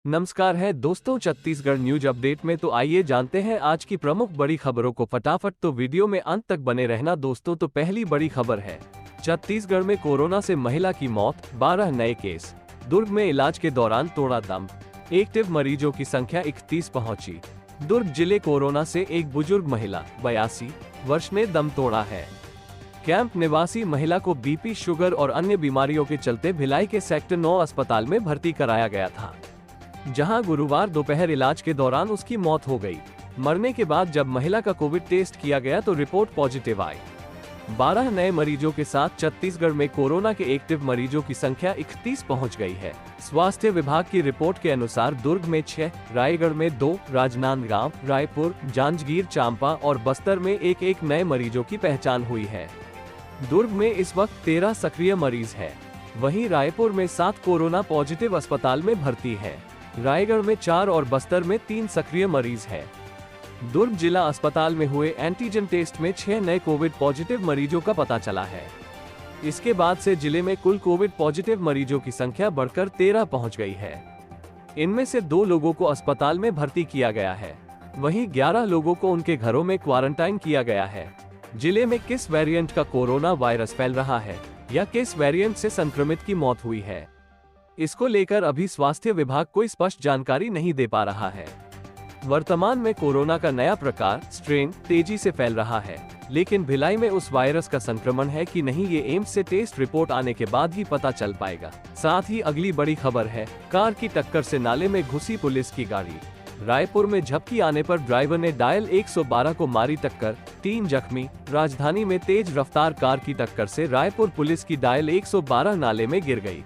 नमस्कार है दोस्तों, छत्तीसगढ़ न्यूज अपडेट में तो आइए जानते हैं आज की प्रमुख बड़ी खबरों को फटाफट। तो वीडियो में अंत तक बने रहना दोस्तों। तो पहली बड़ी खबर है, छत्तीसगढ़ में कोरोना से महिला की मौत, 12 नए केस। दुर्ग में इलाज के दौरान तोड़ा दम, एक्टिव मरीजों की संख्या 31 पहुंची। दुर्ग जिले कोरोना से एक बुजुर्ग महिला 82 वर्ष ने दम तोड़ा है। कैंप निवासी महिला को बीपी, शुगर और अन्य बीमारियों के चलते भिलाई के सेक्टर 9 अस्पताल में भर्ती कराया गया था, जहां गुरुवार दोपहर इलाज के दौरान उसकी मौत हो गई। मरने के बाद जब महिला का कोविड टेस्ट किया गया तो रिपोर्ट पॉजिटिव आई। 12 नए मरीजों के साथ छत्तीसगढ़ में कोरोना के एक्टिव मरीजों की संख्या 31 पहुंच गई है। स्वास्थ्य विभाग की रिपोर्ट के अनुसार दुर्ग में 6, रायगढ़ में 2, राजनांदगांव, रायपुर, जांजगीर चांपा और बस्तर में एक नए मरीजों की पहचान हुई है। दुर्ग में इस वक्त 13 सक्रिय मरीज है। वहीं रायपुर में 7 कोरोना पॉजिटिव अस्पताल में भर्ती है। रायगढ़ में 4 और बस्तर में 3 सक्रिय मरीज हैं। दुर्ग जिला अस्पताल में हुए एंटीजन टेस्ट में 6 नए कोविड पॉजिटिव मरीजों का पता चला है। इसके बाद से जिले में कुल कोविड पॉजिटिव मरीजों की संख्या बढ़कर 13 पहुंच गई है। इनमें से 2 लोगों को अस्पताल में भर्ती किया गया है। वहीं 11 लोगों को उनके घरों में क्वारंटाइन किया गया है। जिले में किस वेरिएंट का कोरोना वायरस फैल रहा है या किस वेरिएंट से संक्रमित की मौत हुई है, इसको लेकर अभी स्वास्थ्य विभाग कोई स्पष्ट जानकारी नहीं दे पा रहा है। वर्तमान में कोरोना का नया प्रकार स्ट्रेन तेजी से फैल रहा है, लेकिन भिलाई में उस वायरस का संक्रमण है कि नहीं ये एम्स से टेस्ट रिपोर्ट आने के बाद ही पता चल पाएगा। साथ ही अगली बड़ी खबर है, कार की टक्कर से नाले में घुसी पुलिस की गाड़ी। रायपुर में झपकी आने पर ड्राइवर ने डायल 112 को मारी टक्कर, 3 जख्मी। राजधानी में तेज रफ्तार कार की टक्कर से रायपुर पुलिस की डायल 112 नाले में गिर गई।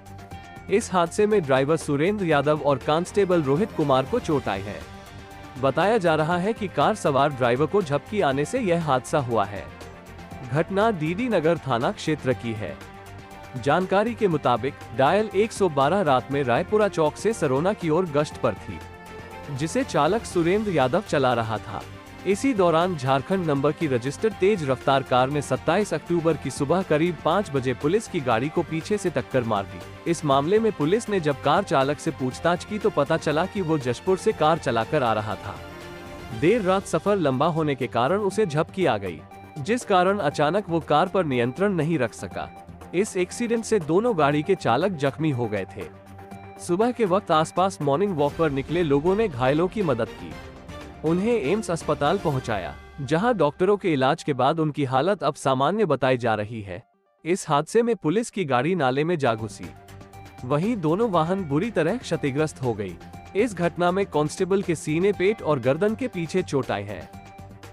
इस हादसे में ड्राइवर सुरेंद्र यादव और कांस्टेबल रोहित कुमार को चोट आई है। बताया जा रहा है कि कार सवार ड्राइवर को झपकी आने से यह हादसा हुआ है। घटना डीडी नगर थाना क्षेत्र की है। जानकारी के मुताबिक डायल 112 रात में रायपुरा चौक से सरोना की ओर गश्त पर थी, जिसे चालक सुरेंद्र यादव चला रहा था। इसी दौरान झारखंड नंबर की रजिस्टर्ड तेज रफ्तार कार ने 27 अक्टूबर की सुबह करीब 5 बजे पुलिस की गाड़ी को पीछे से टक्कर मार दी। इस मामले में पुलिस ने जब कार चालक से पूछताछ की तो पता चला कि वो जशपुर से कार चलाकर आ रहा था। देर रात सफर लंबा होने के कारण उसे झपकी आ गई, जिस कारण अचानक वो कार पर नियंत्रण नहीं रख सका। इस एक्सीडेंट से दोनों गाड़ी के चालक जख्मी हो गए थे। सुबह के वक्त आसपास मॉर्निंग वॉक पर निकले लोगों ने घायलों की मदद की, उन्हें एम्स अस्पताल पहुंचाया, जहां डॉक्टरों के इलाज के बाद उनकी हालत अब सामान्य बताई जा रही है। इस हादसे में पुलिस की गाड़ी नाले में जा घुसी, वहीं दोनों वाहन बुरी तरह क्षतिग्रस्त हो गई। इस घटना में कांस्टेबल के सीने, पेट और गर्दन के पीछे चोट आई है।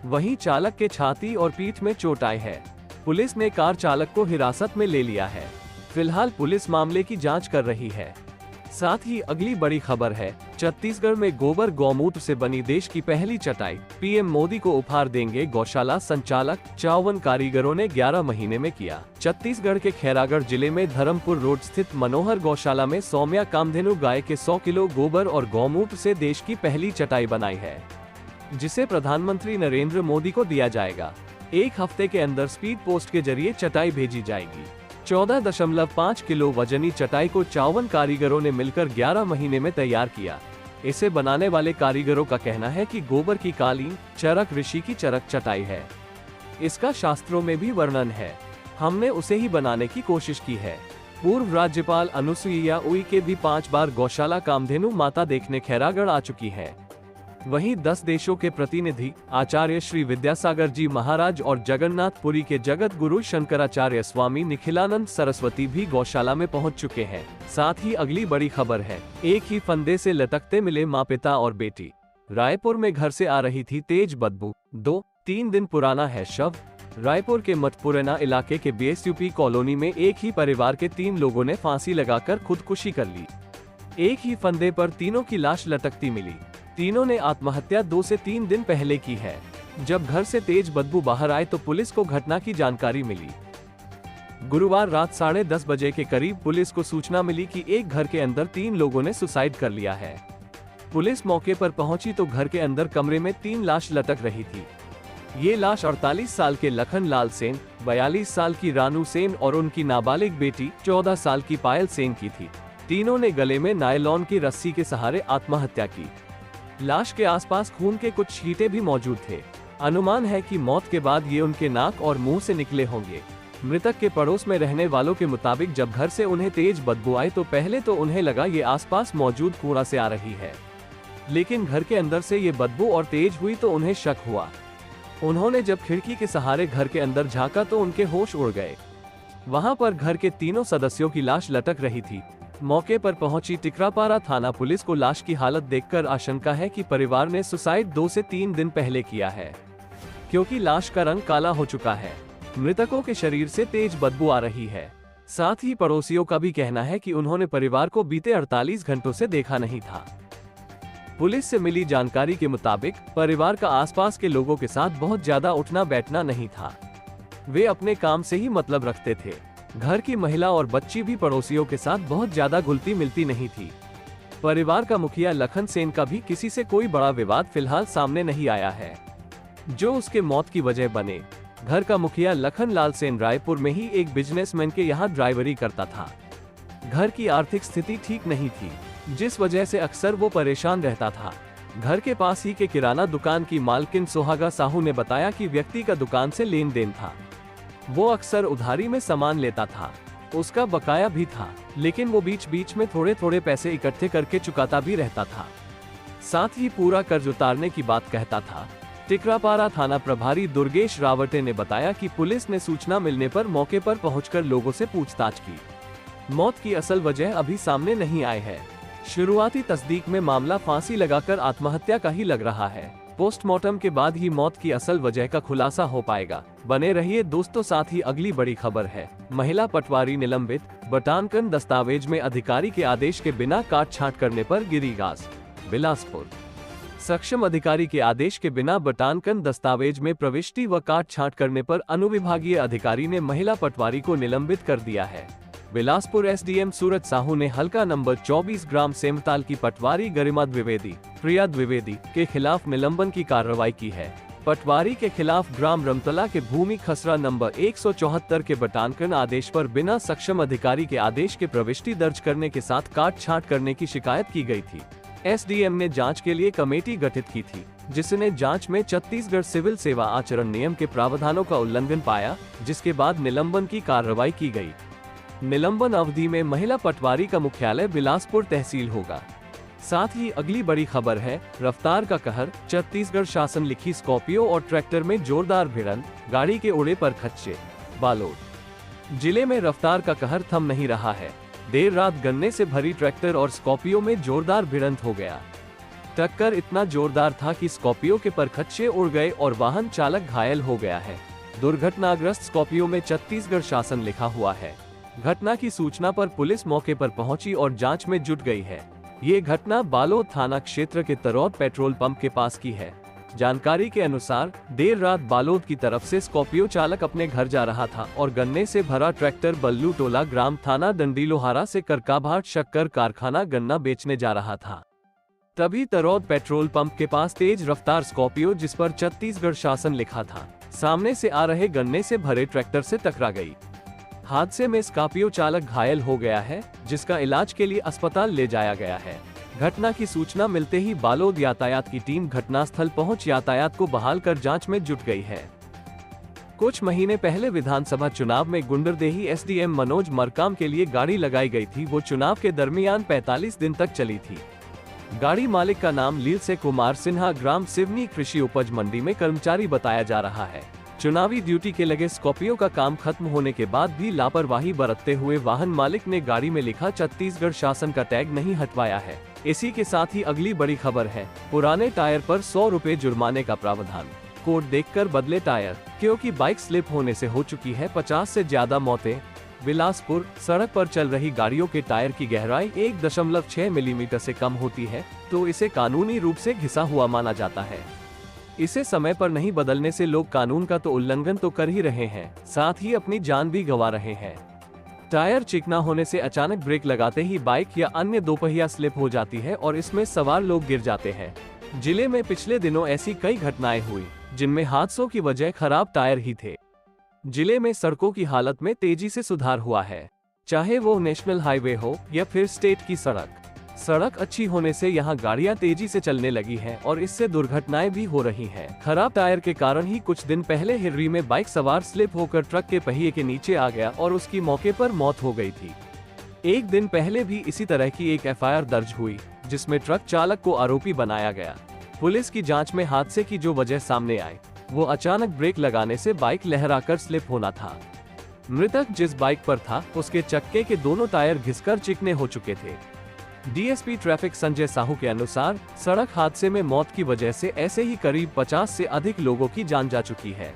वहीं चालक के छाती और पीठ में चोट आई है। पुलिस ने कार चालक को हिरासत में ले लिया है। फिलहाल पुलिस मामले की जाँच कर रही है। साथ ही अगली बड़ी खबर है, छत्तीसगढ़ में गोबर गौमूत्र से बनी देश की पहली चटाई, पीएम मोदी को उपहार देंगे गौशाला संचालक। 54 कारीगरों ने 11 महीने में किया। छत्तीसगढ़ के खैरागढ़ जिले में धर्मपुर रोड स्थित मनोहर गौशाला में सौम्या कामधेनु गाय के 100 किलो गोबर और गौमूत्र से देश की पहली चटाई बनाई है, जिसे प्रधानमंत्री नरेंद्र मोदी को दिया जाएगा। 1 हफ्ते के अंदर स्पीड पोस्ट के जरिए चटाई भेजी जाएगी। 14.5 किलो वजनी चटाई को 54 कारीगरों ने मिलकर 11 महीने में तैयार किया। इसे बनाने वाले कारीगरों का कहना है कि गोबर की कालीन चरक ऋषि की चरक चटाई है। इसका शास्त्रों में भी वर्णन है। हमने उसे ही बनाने की कोशिश की है। पूर्व राज्यपाल अनुसुईया उइके भी 5 बार गौशाला कामधेनु माता देखने खैरागढ़ आ चुकी है। वहीं 10 देशों के प्रतिनिधि आचार्य श्री विद्यासागर जी महाराज और जगन्नाथपुरी के जगत गुरु शंकराचार्य स्वामी निखिलानंद सरस्वती भी गौशाला में पहुंच चुके हैं। साथ ही अगली बड़ी खबर है, एक ही फंदे से लटकते मिले माँ, पिता और बेटी। रायपुर में घर से आ रही थी तेज बदबू, 2-3 दिन पुराना है शव। रायपुर के मठपुरैना इलाके के बीएसयूपी कॉलोनी में एक ही परिवार के 3 लोगों ने फांसी लगाकर खुदकुशी कर ली। एक ही फंदे पर तीनों की लाश लटकती मिली। तीनों ने आत्महत्या 2 से 3 दिन पहले की है। जब घर से तेज बदबू बाहर आए तो पुलिस को घटना की जानकारी मिली। गुरुवार रात 10:30 बजे के करीब पुलिस को सूचना मिली कि एक घर के अंदर 3 लोगों ने सुसाइड कर लिया है। पुलिस मौके पर पहुंची तो घर के अंदर कमरे में 3 लाश लटक रही थी। ये लाश 48 साल के लखन लाल सेन, 42 साल की रानू सेन और उनकी नाबालिग बेटी 14 साल की पायल सेन की थी। तीनों ने गले में नायलॉन की रस्सी के सहारे आत्महत्या की। लाश के आसपास खून के कुछ छींटे भी मौजूद थे। अनुमान है कि मौत के बाद ये उनके नाक और मुंह से निकले होंगे। मृतक के पड़ोस में रहने वालों के मुताबिक जब घर से उन्हें तेज बदबू आई तो पहले तो उन्हें लगा ये आसपास मौजूद कूड़ा से आ रही है, लेकिन घर के अंदर से ये बदबू और तेज हुई तो उन्हें शक हुआ। उन्होंने जब खिड़की के सहारे घर के अंदर झांका तो उनके होश उड़ गए। वहां पर घर के तीनों सदस्यों की लाश लटक रही थी। मौके पर पहुंची टिकरापारा थाना पुलिस को लाश की हालत देखकर आशंका है कि परिवार ने सुसाइड 2 से 3 दिन पहले किया है, क्योंकि लाश का रंग काला हो चुका है। मृतकों के शरीर से तेज बदबू आ रही है। साथ ही पड़ोसियों का भी कहना है कि उन्होंने परिवार को बीते 48 घंटों से देखा नहीं था। पुलिस से मिली जानकारी के मुताबिक परिवार का आसपास के लोगों के साथ बहुत ज्यादा उठना बैठना नहीं था। वे अपने काम से ही मतलब रखते थे। घर की महिला और बच्ची भी पड़ोसियों के साथ बहुत ज्यादा घुलती मिलती नहीं थी। परिवार का मुखिया लखन सेन का भी किसी से कोई बड़ा विवाद फिलहाल सामने नहीं आया है, जो उसके मौत की वजह बने। घर का मुखिया लखन लाल सेन रायपुर में ही एक बिजनेसमैन के यहाँ ड्राइवरी करता था। घर की आर्थिक स्थिति ठीक नहीं थी, जिस वजह से अक्सर वो परेशान रहता था। घर के पास ही के किराना दुकान की मालकिन सोहागा साहू ने बताया कि व्यक्ति का दुकान से लेन देन था। वो अक्सर उधारी में सामान लेता था, उसका बकाया भी था, लेकिन वो बीच बीच में थोड़े थोड़े पैसे इकट्ठे करके चुकाता भी रहता था। साथ ही पूरा कर्ज उतारने की बात कहता था। टिकरापारा थाना प्रभारी दुर्गेश रावटे ने बताया कि पुलिस ने सूचना मिलने पर मौके पर पहुंचकर लोगों से पूछताछ की। मौत की असल वजह अभी सामने नहीं आई है। शुरुआती तस्दीक में मामला फांसी लगाकर आत्महत्या का ही लग रहा है। पोस्टमार्टम के बाद ही मौत की असल वजह का खुलासा हो पाएगा। बने रहिए दोस्तों। साथ ही अगली बड़ी खबर है, महिला पटवारी निलंबित, बटानकन दस्तावेज में अधिकारी के आदेश के बिना काट छांट करने पर गिरी गाज। बिलासपुर सक्षम अधिकारी के आदेश के बिना बटानकन दस्तावेज में प्रविष्टि व काट छांट करने पर अनुविभागीय अधिकारी ने महिला पटवारी को निलंबित कर दिया है। बिलासपुर एसडीएम सूरज साहू ने हल्का नंबर 24 ग्राम सेमताल की पटवारी गरिमा द्विवेदी, प्रिया द्विवेदी के खिलाफ निलंबन की कार्रवाई की है। पटवारी के खिलाफ ग्राम रमतला के भूमि खसरा नंबर 174 के बटानकन आदेश पर बिना सक्षम अधिकारी के आदेश के प्रविष्टि दर्ज करने के साथ काट छांट करने की शिकायत की गई थी। एसडीएम ने जांच के लिए कमेटी गठित की थी, जिसने जांच में छत्तीसगढ़ सिविल सेवा आचरण नियम के प्रावधानों का उल्लंघन पाया, जिसके बाद निलंबन की कार्रवाई की गई। निलंबन अवधि में महिला पटवारी का मुख्यालय बिलासपुर तहसील होगा। साथ ही अगली बड़ी खबर है, रफ्तार का कहर, छत्तीसगढ़ शासन लिखी स्कॉर्पियो और ट्रैक्टर में जोरदार भिड़ंत, गाड़ी के उड़े पर खच्चे। बालोद जिले में रफ्तार का कहर थम नहीं रहा है। देर रात गन्ने से भरी ट्रैक्टर और स्कॉर्पियो में जोरदार भिड़ंत हो गया। टक्कर इतना जोरदार था कि स्कॉर्पियो के परखच्चे उड़ गए और वाहन चालक घायल हो गया है। दुर्घटनाग्रस्त स्कॉर्पियो में छत्तीसगढ़ शासन लिखा हुआ है। घटना की सूचना पर पुलिस मौके पर पहुंची और जांच में जुट गई है। ये घटना बालोद थाना क्षेत्र के तरौद पेट्रोल पंप के पास की है। जानकारी के अनुसार देर रात बालोद की तरफ से स्कॉर्पियो चालक अपने घर जा रहा था और गन्ने से भरा ट्रैक्टर बल्लू टोला ग्राम थाना दंडीलोहारा से करकाभाट शक्कर कारखाना गन्ना बेचने जा रहा था। तभी तरौद पेट्रोल पंप के पास तेज रफ्तार स्कॉर्पियो, जिस पर छत्तीसगढ़ शासन लिखा था, सामने से आ रहे गन्ने से भरे ट्रैक्टर से टकरा गई। हादसे में स्कॉर्पियो चालक घायल हो गया है, जिसका इलाज के लिए अस्पताल ले जाया गया है। घटना की सूचना मिलते ही बालोद यातायात की टीम घटनास्थल पहुंच यातायात को बहाल कर जांच में जुट गई है। कुछ महीने पहले विधानसभा चुनाव में गुंडरदेही एसडीएम मनोज मरकाम के लिए गाड़ी लगाई गई थी। वो चुनाव के दरमियान 45 दिन तक चली थी। गाड़ी मालिक का नाम लील से कुमार सिन्हा ग्राम सिवनी कृषि उपज मंडी में कर्मचारी बताया जा रहा है। चुनावी ड्यूटी के लगे स्कॉर्पियो का काम खत्म होने के बाद भी लापरवाही बरतते हुए वाहन मालिक ने गाड़ी में लिखा छत्तीसगढ़ शासन का टैग नहीं हटवाया है। इसी के साथ ही अगली बड़ी खबर है, पुराने टायर पर 100 रुपए जुर्माने का प्रावधान। कोड देखकर बदले टायर, क्योंकि बाइक स्लिप होने से हो चुकी है 50 से ज्यादा मौतें। बिलासपुर सड़क पर चल रही गाड़ियों के टायर की गहराई 1.6 मिलीमीटर से कम होती है तो इसे कानूनी रूप से घिसा हुआ माना जाता है। इसे समय पर नहीं बदलने से लोग कानून का तो उल्लंघन तो कर ही रहे हैं, साथ ही अपनी जान भी गंवा रहे हैं। टायर चिकना होने से अचानक ब्रेक लगाते ही बाइक या अन्य दोपहिया स्लिप हो जाती है और इसमें सवार लोग गिर जाते हैं। जिले में पिछले दिनों ऐसी कई घटनाएं हुई, जिनमें हादसों की वजह खराब टायर ही थे। जिले में सड़कों की हालत में तेजी से सुधार हुआ है। चाहे वो नेशनल हाईवे हो या फिर स्टेट की सड़क। सड़क अच्छी होने से यहाँ गाड़ियाँ तेजी से चलने लगी हैं और इससे दुर्घटनाएं भी हो रही हैं। खराब टायर के कारण ही कुछ दिन पहले हिर्री में बाइक सवार स्लिप होकर ट्रक के पहिए के नीचे आ गया और उसकी मौके पर मौत हो गई थी। एक दिन पहले भी इसी तरह की एक एफआईआर दर्ज हुई, जिसमें ट्रक चालक को आरोपी बनाया गया। पुलिस की जांच में हादसे की जो वजह सामने आई, वो अचानक ब्रेक लगाने से बाइक लहराकर स्लिप होना था। मृतक जिस बाइक पर था, उसके चक्के के दोनों टायर घिसकर चिकने हो चुके थे। डीएसपी ट्रैफिक संजय साहू के अनुसार सड़क हादसे में मौत की वजह से ऐसे ही करीब 50 से अधिक लोगों की जान जा चुकी है।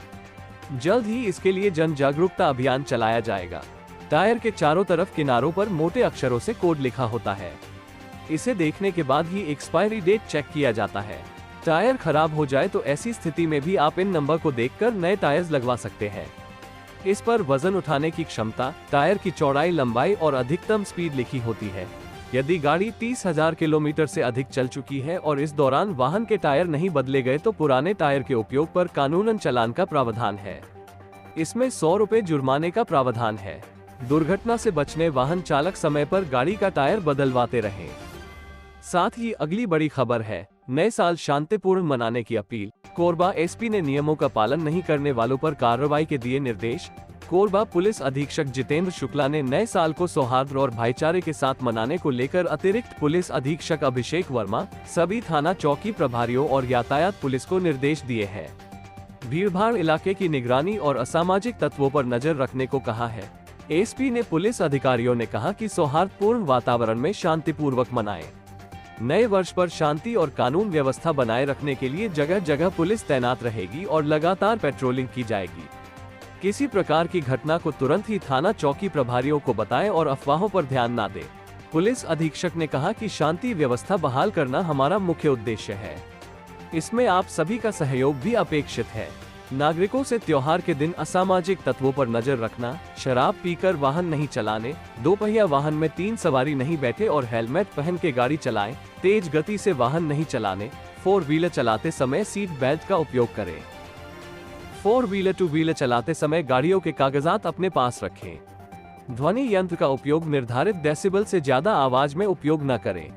जल्द ही इसके लिए जन जागरूकता अभियान चलाया जाएगा। टायर के चारों तरफ किनारों पर मोटे अक्षरों से कोड लिखा होता है। इसे देखने के बाद ही एक्सपायरी डेट चेक किया जाता है। टायर खराब हो जाए तो ऐसी स्थिति में भी आप इन नंबर को देखकर नए टायर्स लगवा सकते हैं। इस पर वजन उठाने की क्षमता, टायर की चौड़ाई, लंबाई और अधिकतम स्पीड लिखी होती है। यदि गाड़ी 30,000 किलोमीटर से अधिक चल चुकी है और इस दौरान वाहन के टायर नहीं बदले गए तो पुराने टायर के उपयोग पर कानूनन चालान का प्रावधान है। इसमें 100 रुपए जुर्माने का प्रावधान है। दुर्घटना से बचने वाहन चालक समय पर गाड़ी का टायर बदलवाते रहें। साथ ही अगली बड़ी खबर है, नए साल शांतिपूर्ण मनाने की अपील। कोरबा एसपी ने नियमों का पालन नहीं करने वालों पर कार्रवाई के दिए निर्देश। कोरबा पुलिस अधीक्षक जितेंद्र शुक्ला ने नए साल को सौहार्द और भाईचारे के साथ मनाने को लेकर अतिरिक्त पुलिस अधीक्षक अभिषेक वर्मा, सभी थाना चौकी प्रभारियों और यातायात पुलिस को निर्देश दिए हैं। भीड़भाड़ इलाके की निगरानी और असामाजिक तत्वों पर नजर रखने को कहा है। एसपी ने पुलिस अधिकारियों ने कहा कि सौहार्दपूर्ण वातावरण में शांतिपूर्वक मनाएं। नए वर्ष पर शांति और कानून व्यवस्था बनाए रखने के लिए जगह जगह पुलिस तैनात रहेगी और लगातार पेट्रोलिंग की जाएगी। किसी प्रकार की घटना को तुरंत ही थाना चौकी प्रभारियों को बताएं और अफवाहों पर ध्यान न दें। पुलिस अधीक्षक ने कहा कि शांति व्यवस्था बहाल करना हमारा मुख्य उद्देश्य है। इसमें आप सभी का सहयोग भी अपेक्षित है। नागरिकों से त्योहार के दिन असामाजिक तत्वों पर नजर रखना, शराब पीकर वाहन नहीं चलाने, दोपहिया वाहन में 3 सवारी नहीं बैठे और हेलमेट पहन के गाड़ी चलाएं, तेज गति से वाहन नहीं चलाने, 4 व्हीलर चलाते समय सीट बेल्ट का उपयोग करें। 4 व्हीलर 2 व्हीलर चलाते समय गाड़ियों के कागजात अपने पास रखें। ध्वनि यंत्र का उपयोग निर्धारित डेसिबल से ज्यादा आवाज में उपयोग न करें।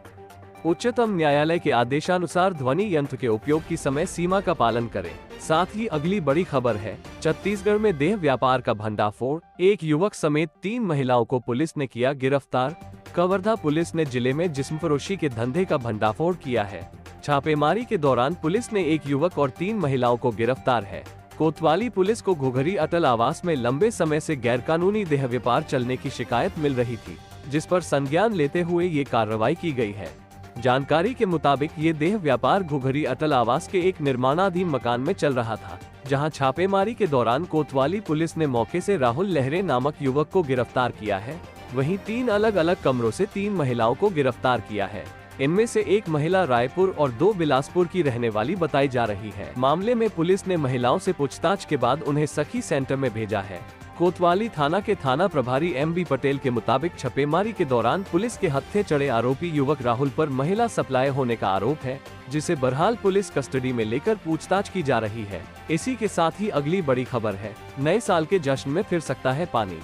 उच्चतम न्यायालय के आदेशानुसार ध्वनि यंत्र के उपयोग की समय सीमा का पालन करें। साथ ही अगली बड़ी खबर है, छत्तीसगढ़ में देह व्यापार का भंडाफोड़, एक युवक समेत 3 महिलाओं को पुलिस ने किया गिरफ्तार। कवर्धा पुलिस ने जिले में जिस्मफरोशी के धंधे का भंडाफोड़ किया है। छापेमारी के दौरान पुलिस ने एक युवक और 3 महिलाओं को गिरफ्तार है। कोतवाली पुलिस को घुघरी अटल आवास में लंबे समय से गैरकानूनी देह व्यापार चलने की शिकायत मिल रही थी, जिस पर संज्ञान लेते हुए ये कार्रवाई की गई है। जानकारी के मुताबिक ये देह व्यापार घुघरी अटल आवास के एक निर्माणाधीन मकान में चल रहा था, जहां छापेमारी के दौरान कोतवाली पुलिस ने मौके से राहुल लहरे नामक युवक को गिरफ्तार किया है। वहीं 3 अलग अलग कमरों से 3 महिलाओं को गिरफ्तार किया है। इनमें से एक महिला रायपुर और 2 बिलासपुर की रहने वाली बताई जा रही है। मामले में पुलिस ने महिलाओं से पूछताछ के बाद उन्हें सखी सेंटर में भेजा है। कोतवाली थाना के थाना प्रभारी MB पटेल के मुताबिक छापेमारी के दौरान पुलिस के हत्थे चढ़े आरोपी युवक राहुल पर महिला सप्लाई होने का आरोप है, जिसे बहरहाल पुलिस कस्टडी में लेकर पूछताछ की जा रही है। इसी के साथ ही अगली बड़ी खबर है, नए साल के जश्न में फिर सकता है पानी।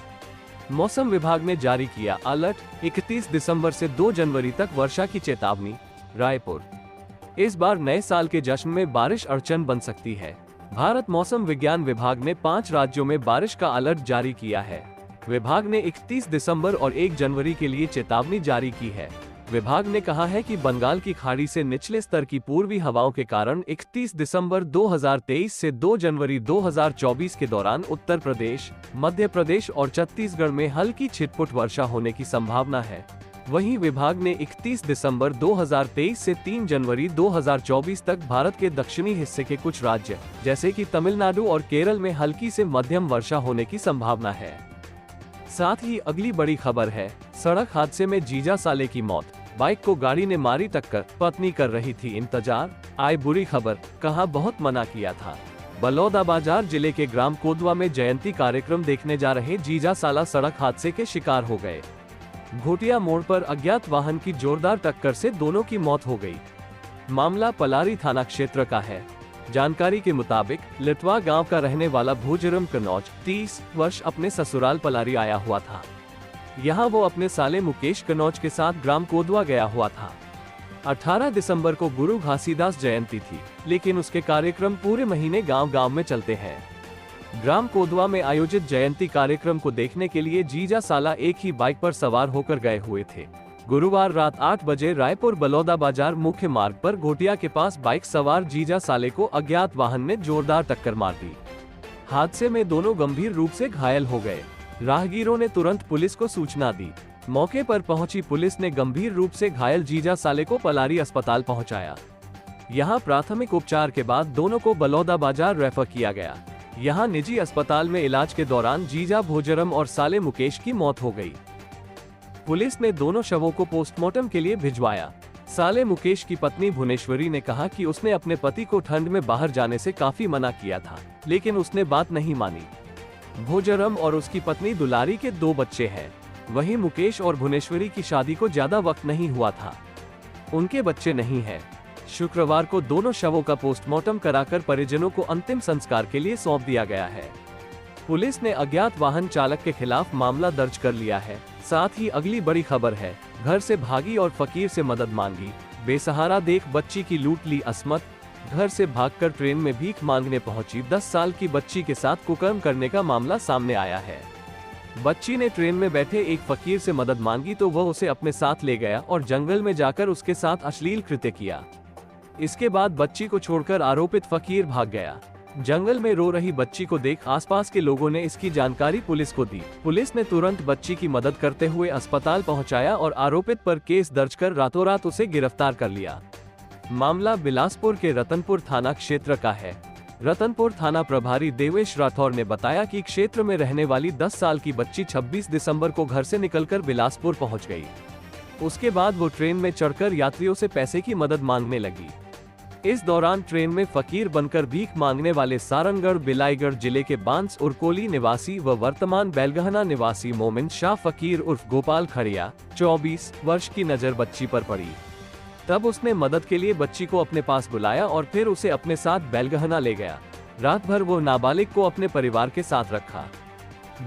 मौसम विभाग ने जारी किया अलर्ट, 31 दिसंबर से 2 जनवरी तक वर्षा की चेतावनी। रायपुर, इस बार नए साल के जश्न में बारिश अड़चन बन सकती है। भारत मौसम विज्ञान विभाग ने 5 राज्यों में बारिश का अलर्ट जारी किया है। विभाग ने 31 दिसंबर और 1 जनवरी के लिए चेतावनी जारी की है। विभाग ने कहा है कि बंगाल की खाड़ी से निचले स्तर की पूर्वी हवाओं के कारण 31 दिसंबर 2023 से 2 जनवरी 2024 के दौरान उत्तर प्रदेश, मध्य प्रदेश और छत्तीसगढ़ में हल्की छिटपुट वर्षा होने की संभावना है। वहीं विभाग ने 31 दिसंबर 2023 से 3 जनवरी 2024 तक भारत के दक्षिणी हिस्से के कुछ राज्य जैसे कि तमिलनाडु और केरल में हल्की से मध्यम वर्षा होने की संभावना है। साथ ही अगली बड़ी खबर है, सड़क हादसे में जीजा साले की मौत, बाइक को गाड़ी ने मारी टक्कर, पत्नी कर रही थी इंतजार। आए बुरी खबर, कहा बहुत मना किया था। बलौदाबाजार जिले के ग्राम कोदवा में जयंती कार्यक्रम देखने जा रहे जीजा साला सड़क हादसे के शिकार हो गए। घोटिया मोड़ पर अज्ञात वाहन की जोरदार टक्कर से दोनों की मौत हो गई। मामला पलारी थाना क्षेत्र का है। जानकारी के मुताबिक लिटवा गांव का रहने वाला भूजरम कनौज 30 वर्ष अपने ससुराल पलारी आया हुआ था। यहाँ वो अपने साले मुकेश कनौज के साथ ग्राम कोदवा गया हुआ था। 18 दिसंबर को गुरु घासीदास जयंती थी, लेकिन उसके कार्यक्रम पूरे महीने गांव-गांव में चलते हैं। ग्राम कोदवा में आयोजित जयंती कार्यक्रम को देखने के लिए जीजा साला एक ही बाइक पर सवार होकर गए हुए थे। गुरुवार रात 8 बजे रायपुर बलौदा बाजार मुख्य मार्ग पर घोटिया के पास बाइक सवार जीजा साले को अज्ञात वाहन ने जोरदार टक्कर मार दी। हादसे में दोनों गंभीर रूप से घायल हो गए। राहगीरों ने तुरंत पुलिस को सूचना दी। मौके पर पहुंची पुलिस ने गंभीर रूप से घायल जीजा साले को पलारी अस्पताल पहुंचाया। यहां प्राथमिक उपचार के बाद दोनों को बलौदा बाजार रेफर किया गया। यहां निजी अस्पताल में इलाज के दौरान जीजा भोजरम और साले मुकेश की मौत हो गई। पुलिस ने दोनों शवों को पोस्टमार्टम के लिए भिजवाया। साले मुकेश की पत्नी भुवनेश्वरी ने कहा कि उसने अपने पति को ठंड में बाहर जाने से काफी मना किया था, लेकिन उसने बात नहीं मानी। भोजरम और उसकी पत्नी दुलारी के 2 बच्चे हैं। वहीं मुकेश और भुवनेश्वरी की शादी को ज्यादा वक्त नहीं हुआ था, उनके बच्चे नहीं हैं। शुक्रवार को दोनों शवों का पोस्टमार्टम कराकर परिजनों को अंतिम संस्कार के लिए सौंप दिया गया है। पुलिस ने अज्ञात वाहन चालक के खिलाफ मामला दर्ज कर लिया है। साथ ही अगली बड़ी खबर है, घर से भागी और फकीर से मदद मांगी, बेसहारा देख बच्ची की लूट ली असमत। घर से भागकर ट्रेन में भीख मांगने पहुंची 10 साल की बच्ची के साथ कुकर्म करने का मामला सामने आया है। बच्ची ने ट्रेन में बैठे एक फकीर से मदद मांगी तो वह उसे अपने साथ ले गया और जंगल में जाकर उसके साथ अश्लील कृत्य किया। इसके बाद बच्ची को छोड़कर आरोपित फकीर भाग गया। जंगल में रो रही बच्ची को देख आसपास के लोगों ने इसकी जानकारी पुलिस को दी। पुलिस ने तुरंत बच्ची की मदद करते हुए अस्पताल पहुंचाया और आरोपित पर केस दर्ज कर रातों रात उसे गिरफ्तार कर लिया। मामला बिलासपुर के रतनपुर थाना क्षेत्र का है। रतनपुर थाना प्रभारी देवेश राठौर ने बताया कि क्षेत्र में रहने वाली 10 साल की बच्ची 26 दिसंबर को घर से निकलकर बिलासपुर पहुंच गई। उसके बाद वो ट्रेन में चढ़कर यात्रियों से पैसे की मदद मांगने लगी। इस दौरान ट्रेन में फकीर बनकर भीख मांगने वाले सारंगढ़ बिलाईगढ़ जिले के बांस उरकोली निवासी व वर्तमान बैलगहना निवासी मोमिन शाह फकीर उर्फ गोपाल खड़िया 24 वर्ष की नजर बच्ची पर पड़ी। तब उसने मदद के लिए बच्ची को अपने पास बुलाया और फिर उसे अपने साथ बैलगहना ले गया। रात भर वो नाबालिग को अपने परिवार के साथ रखा।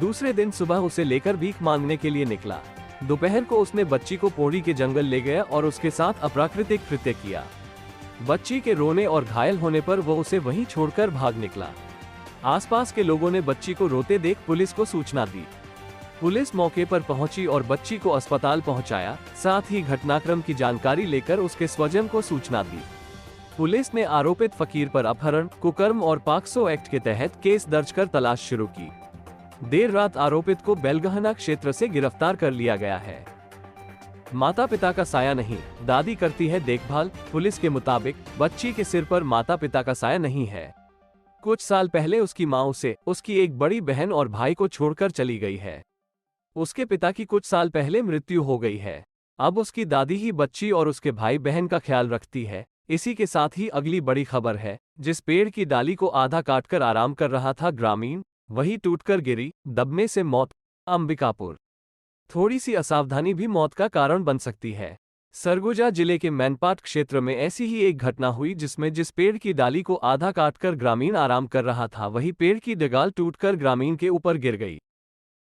दूसरे दिन सुबह उसे लेकर भीख मांगने के लिए निकला। दोपहर को उसने बच्ची को पौड़ी के जंगल ले गया और उसके साथ अप्राकृतिक कृत्य किया। बच्ची के रोने और घायल होने पर वो उसे वहीं छोड़कर भाग निकला। आसपास के लोगों ने बच्ची को रोते देख पुलिस को सूचना दी। पुलिस मौके पर पहुंची और बच्ची को अस्पताल पहुंचाया। साथ ही घटनाक्रम की जानकारी लेकर उसके स्वजन को सूचना दी। पुलिस ने आरोपित फकीर पर अपहरण, कुकर्म और पॉक्सो एक्ट के तहत केस दर्ज कर तलाश शुरू की। देर रात आरोपित को बैलगहना क्षेत्र से गिरफ्तार कर लिया गया है। माता पिता का साया नहीं, दादी करती है देखभाल। पुलिस के मुताबिक बच्ची के सिर पर माता पिता का साया नहीं है। कुछ साल पहले उसकी मां उसे, उसकी एक बड़ी बहन और भाई को छोड़कर चली गई है। उसके पिता की कुछ साल पहले मृत्यु हो गई है। अब उसकी दादी ही बच्ची और उसके भाई बहन का ख्याल रखती है। इसी के साथ ही अगली बड़ी खबर है, जिस पेड़ की डाली को आधा काटकर आराम कर रहा था ग्रामीण, वही टूटकर गिरी, दबने से मौत। अंबिकापुर। थोड़ी सी असावधानी भी मौत का कारण बन सकती है। सरगुजा जिले के मैनपाट क्षेत्र में ऐसी ही एक घटना हुई जिसमें जिस पेड़ की डाली को आधा काटकर ग्रामीण आराम कर रहा था, वही पेड़ की डगाल टूटकर ग्रामीण के ऊपर गिर गई।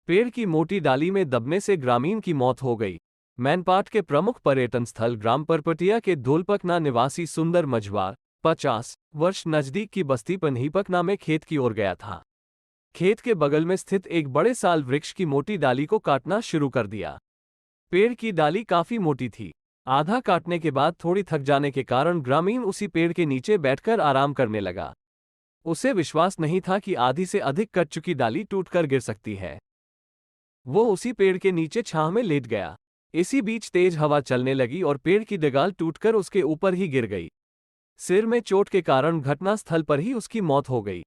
पेड़ की मोटी डाली में दबने से ग्रामीण की मौत हो गई। मैनपाट के प्रमुख पर्यटन स्थल ग्राम परपटिया के धोलपकना निवासी सुंदर मझवार 50 वर्ष नजदीक की बस्ती पन्हीपकना में खेत की ओर गया था। खेत के बगल में स्थित एक बड़े साल वृक्ष की मोटी डाली को काटना शुरू कर दिया। पेड़ की डाली काफी मोटी थी। आधा काटने के बाद थोड़ी थक जाने के कारण ग्रामीण उसी पेड़ के नीचे बैठकर आराम करने लगा। उसे विश्वास नहीं था कि आधी से अधिक कट चुकी डाली टूटकर गिर सकती है। वो उसी पेड़ के नीचे छांव में लेट गया। इसी बीच तेज हवा चलने लगी और पेड़ की डगाल टूटकर उसके ऊपर ही गिर गई। सिर में चोट के कारण घटनास्थल पर ही उसकी मौत हो गई।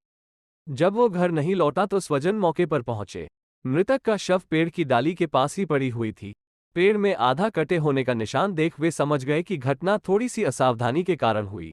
जब वो घर नहीं लौटा तो स्वजन मौके पर पहुंचे। मृतक का शव पेड़ की डाली के पास ही पड़ी हुई थी। पेड़ में आधा कटे होने का निशान देख वे समझ गए कि घटना थोड़ी सी असावधानी के कारण हुई।